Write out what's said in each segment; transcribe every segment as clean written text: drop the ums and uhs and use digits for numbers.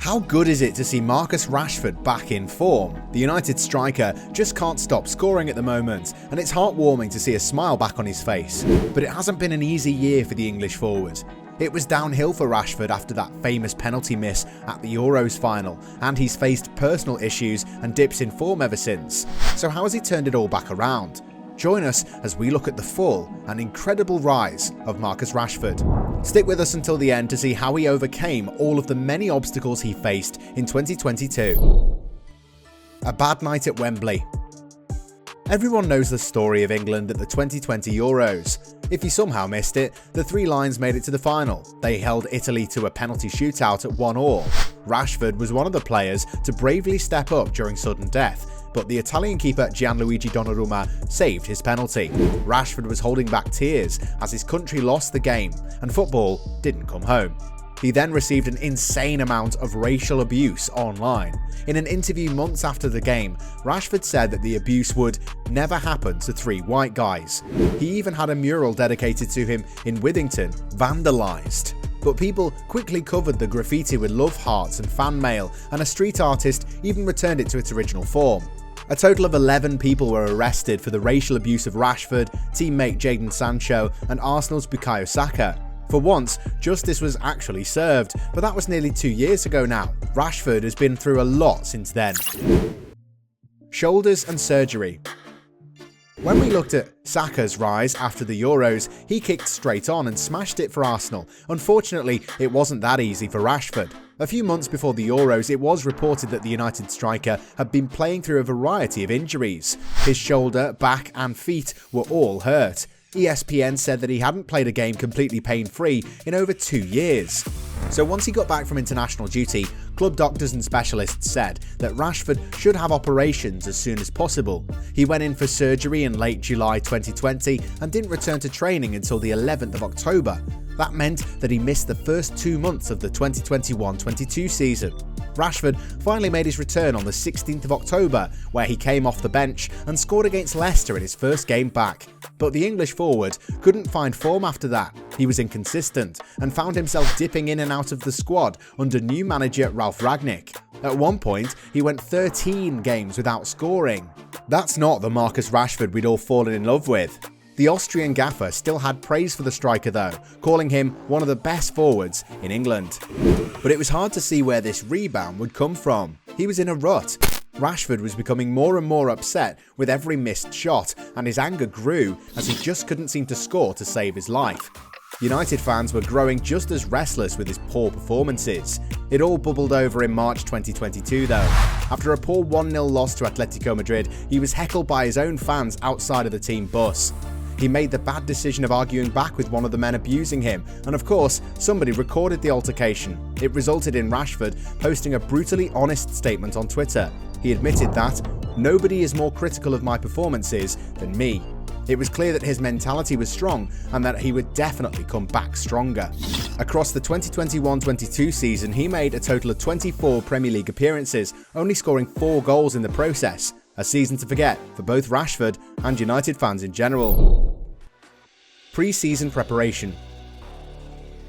How good is it to see Marcus Rashford back in form? The United striker just can't stop scoring at the moment, and it's heartwarming to see a smile back on his face. But it hasn't been an easy year for the English forward. It was downhill for Rashford after that famous penalty miss at the Euros final, and he's faced personal issues and dips in form ever since. So how has he turned it all back around? Join us as we look at the fall and incredible rise of Marcus Rashford. Stick with us until the end to see how he overcame all of the many obstacles he faced in 2022. A bad night at Wembley. Everyone knows the story of England at the 2020 Euros. If you somehow missed it, the Three Lions made it to the final. They held Italy to a penalty shootout at 1-1. Rashford was one of the players to bravely step up during sudden death, but the Italian keeper Gianluigi Donnarumma saved his penalty. Rashford was holding back tears as his country lost the game, and football didn't come home. He then received an insane amount of racial abuse online. In an interview months after the game, Rashford said that the abuse would never happen to three white guys. He even had a mural dedicated to him in Withington vandalised. But people quickly covered the graffiti with love hearts and fan mail, and a street artist even returned it to its original form. A total of 11 people were arrested for the racial abuse of Rashford, teammate Jadon Sancho, and Arsenal's Bukayo Saka. For once, justice was actually served, but that was nearly 2 years ago now. Rashford has been through a lot since then. Shoulders and surgery. When we looked at Saka's rise after the Euros, he kicked straight on and smashed it for Arsenal. Unfortunately, it wasn't that easy for Rashford. A few months before the Euros, it was reported that the United striker had been playing through a variety of injuries. His shoulder, back and feet were all hurt. ESPN said that he hadn't played a game completely pain-free in over 2 years. So once he got back from international duty, club doctors and specialists said that Rashford should have operations as soon as possible. He went in for surgery in late July 2020 and didn't return to training until the 11th of October. That meant that he missed the first 2 months of the 2021-22 season. Rashford finally made his return on the 16th of October, where he came off the bench and scored against Leicester in his first game back. But the English forward couldn't find form after that. He was inconsistent and found himself dipping in and out of the squad under new manager Ralf Rangnick. At one point, he went 13 games without scoring. That's not the Marcus Rashford we'd all fallen in love with. The Austrian gaffer still had praise for the striker though, calling him one of the best forwards in England. But it was hard to see where this rebound would come from. He was in a rut. Rashford was becoming more and more upset with every missed shot, and his anger grew as he just couldn't seem to score to save his life. United fans were growing just as restless with his poor performances. It all bubbled over in March 2022 though. After a poor 1-0 loss to Atletico Madrid, he was heckled by his own fans outside of the team bus. He made the bad decision of arguing back with one of the men abusing him, and of course, somebody recorded the altercation. It resulted in Rashford posting a brutally honest statement on Twitter. He admitted that, "Nobody is more critical of my performances than me." It was clear that his mentality was strong and that he would definitely come back stronger. Across the 2021-22 season, he made a total of 24 Premier League appearances, only scoring 4 goals in the process. A season to forget for both Rashford and United fans in general. Pre-season preparation.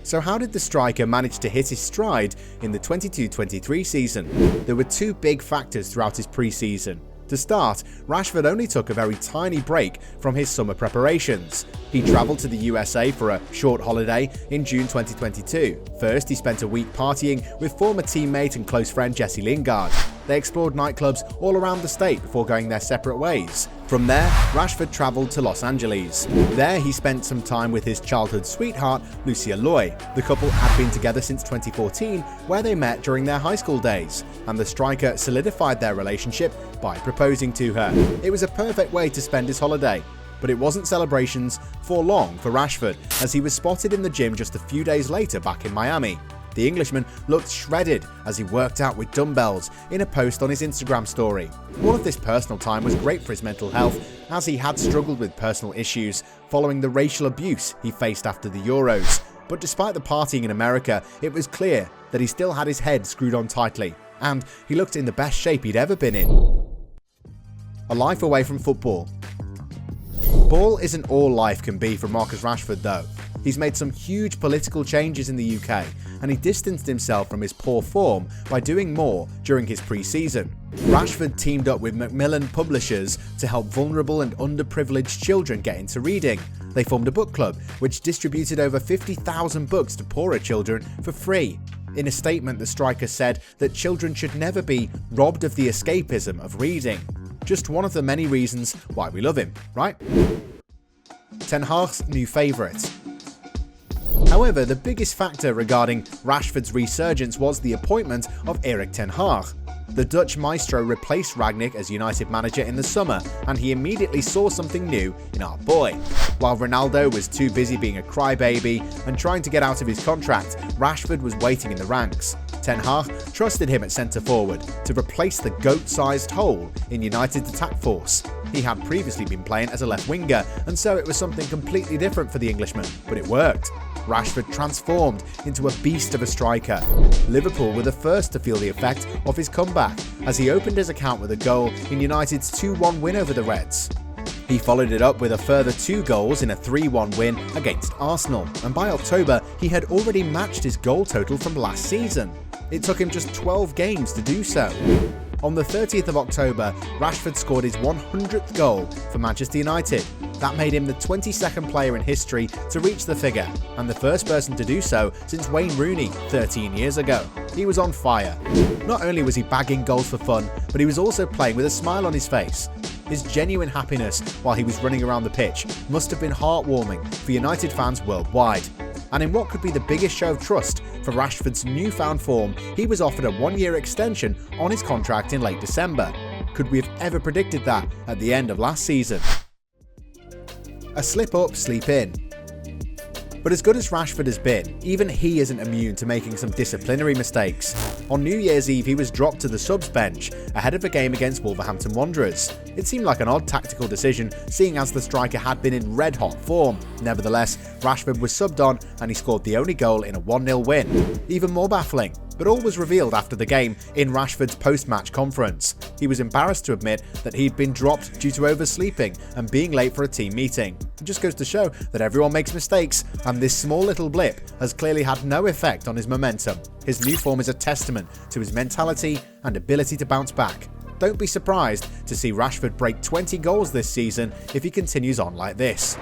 So how did the striker manage to hit his stride in the 22-23 season? There were 2 big factors throughout his pre-season. To start, Rashford only took a very tiny break from his summer preparations. He travelled to the USA for a short holiday in June 2022. First, he spent a week partying with former teammate and close friend Jesse Lingard. They explored nightclubs all around the state before going their separate ways. From there, Rashford travelled to Los Angeles. There, he spent some time with his childhood sweetheart, Lucia Loy. The couple had been together since 2014, where they met during their high school days, and the striker solidified their relationship by proposing to her. It was a perfect way to spend his holiday. But it wasn't celebrations for long for Rashford, as he was spotted in the gym just a few days later back in Miami. The Englishman looked shredded as he worked out with dumbbells in a post on his Instagram story. All of this personal time was great for his mental health, as he had struggled with personal issues following the racial abuse he faced after the Euros. But despite the partying in America, it was clear that he still had his head screwed on tightly, and he looked in the best shape he'd ever been in. A life away from football. Ball isn't all life can be for Marcus Rashford though. He's made some huge political changes in the UK, and he distanced himself from his poor form by doing more during his pre-season. Rashford teamed up with Macmillan Publishers to help vulnerable and underprivileged children get into reading. They formed a book club, which distributed over 50,000 books to poorer children for free. In a statement, the striker said that children should never be robbed of the escapism of reading. Just one of the many reasons why we love him, right? Ten Hag's new favourite. However, the biggest factor regarding Rashford's resurgence was the appointment of Erik ten Hag. The Dutch maestro replaced Rangnick as United manager in the summer, and he immediately saw something new in our boy. While Ronaldo was too busy being a crybaby and trying to get out of his contract, Rashford was waiting in the ranks. Ten Hag trusted him at centre-forward to replace the goat-sized hole in United's attack force. He had previously been playing as a left winger, and so it was something completely different for the Englishman, but it worked. Rashford transformed into a beast of a striker. Liverpool were the first to feel the effect of his comeback, as he opened his account with a goal in United's 2-1 win over the Reds. He followed it up with a further 2 goals in a 3-1 win against Arsenal, and by October he had already matched his goal total from last season. It took him just 12 games to do so. On the 30th of October, Rashford scored his 100th goal for Manchester United. That made him the 22nd player in history to reach the figure, and the first person to do so since Wayne Rooney 13 years ago. He was on fire. Not only was he bagging goals for fun, but he was also playing with a smile on his face. His genuine happiness while he was running around the pitch must have been heartwarming for United fans worldwide. And in what could be the biggest show of trust for Rashford's newfound form, he was offered a 1-year extension on his contract in late December. Could we have ever predicted that at the end of last season? A slip up, sleep in. But as good as Rashford has been, even he isn't immune to making some disciplinary mistakes. On New Year's Eve, he was dropped to the subs bench ahead of a game against Wolverhampton Wanderers. It seemed like an odd tactical decision, seeing as the striker had been in red-hot form. Nevertheless, Rashford was subbed on and he scored the only goal in a 1-0 win. Even more baffling, but all was revealed after the game in Rashford's post-match conference. He was embarrassed to admit that he'd been dropped due to oversleeping and being late for a team meeting. It just goes to show that everyone makes mistakes, and this small little blip has clearly had no effect on his momentum. His new form is a testament to his mentality and ability to bounce back. Don't be surprised to see Rashford break 20 goals this season if he continues on like this.